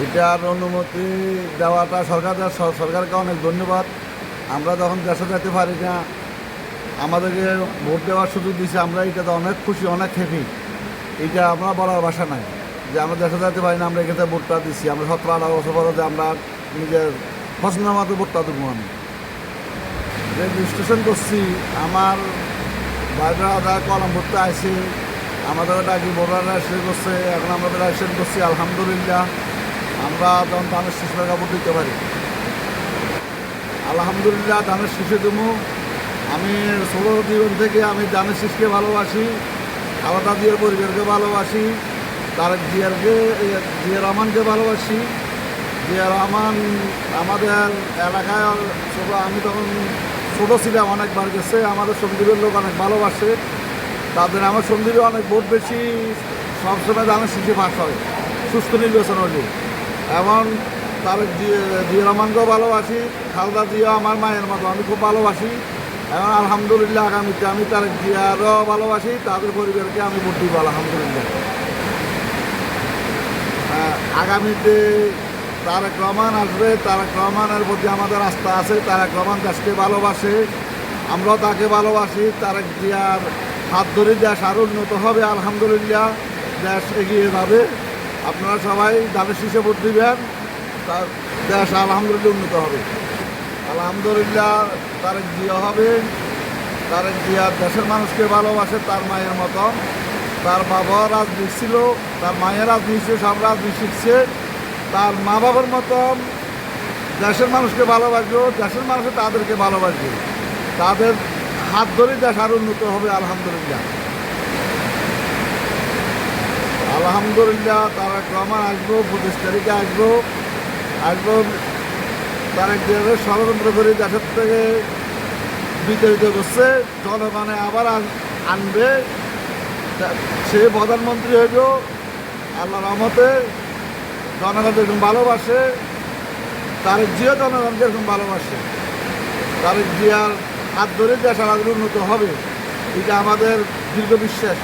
এটার অনুমতি দেওয়াটা সরকারকে অনেক ধন্যবাদ। আমরা যখন দেশে যেতে পারি না, আমাদেরকে ভোট দেওয়ার সুযোগ দিয়েছে, আমরা এটাতে অনেক খুশি, অনেক হ্যাপি। এটা আমরা বলার ভাষা নাই যে আমরা দেশে যেতে পারি না, আমরা এখানে ভোটটা দিচ্ছি। আমরা 17-18 বছর পরে যে আমরা নিজের পছন্দের মতো ভোটটা দেবো। আমি রেজিস্ট্রেশন করছি, আমার ভাইরা আদায় কলম ভোটটা আসে, আমাদের ডাকি ভোটার রেজিস্ট্রেশন করছে, এখন আমাদের রেজিস্ট্রেশন করছি। আলহামদুলিল্লাহ আমরা যখন ধানের শীষ কাপড় দিতে পারি, আলহামদুলিল্লাহ ধানের শীষে দেবো। আমি ছোটো জীবন থেকে আমি ধানের শীষকে ভালোবাসি, আলাদা জিয়ার পরিবারকে ভালোবাসি, তারেক জিয়া রহমানকে ভালোবাসি। জিয়া রহমান আমাদের এলাকায় আমি তখন ছোটো ছিলাম, অনেকবার গেছে, আমাদের সন্দীপের লোক অনেক ভালোবাসে তাদের। আমার সন্দীপে অনেক ভোট বেশি, সবসময় ধানের শীষে ফাঁস হয় সুস্থ নির্বাচন হলে। এমন তারেক জিয়া রহমানকেও ভালোবাসি, খালেদা জিয়া আমার মায়ের মতো, আমি খুব ভালোবাসি। এখন আলহামদুলিল্লাহ আগামীতে আমি তারেক জিয়ারও ভালোবাসি, তাদের পরিবারকে আমি ভোট দিব আলহামদুলিল্লাহ। আগামীতে তারেক রহমান আসবে, তারেক রহমানের প্রতি আমাদের আস্থা আছে। তারেক রহমান দেশকে ভালোবাসে, আমরাও তাকে ভালোবাসি। তারেক জিয়ার হাত ধরে দেশ আরও উন্নত হবে আলহামদুলিল্লাহ, দেশ এগিয়ে যাবে। আপনারা সবাই ধানের শীষে ভোট দিবেন, তার দেশ আলহামদুলিল্লাহ উন্নত হবে আলহামদুলিল্লাহ। তারেক জিয়া হবে, তারেক জিয়া দেশের মানুষকে ভালোবাসে তার মায়ের মতন। তার বাবা রাজনীতি ছিল, তার মায়ের রাজনীতি ছিল, সব রাজনীতি শিখছে। তার মা বাবার মতন দেশের মানুষকে ভালোবাসবে, দেশের মানুষকে তাদেরকে ভালোবাসবে। তাদের হাত ধরে দেশ আরও উন্নত হবে আলহামদুলিল্লাহ। আলহামদুলিল্লাহ তারেক রহমান আসবো, 25 তারিখে আসবো। তারেক জিয়াকে ষড়যন্ত্র করে দেশের থেকে বিতাড়িত করছে, জনগণে আবার আনবে, সে প্রধানমন্ত্রী হইব আল্লাহ রহমতে। জনগণ যেরকম ভালোবাসে, তারেক জিয়া জনগণকে এরকম ভালোবাসে। তারেক জিয়ার হাত ধরে দেশ আরও উন্নত হবে, এটা আমাদের দীর্ঘ বিশ্বাস।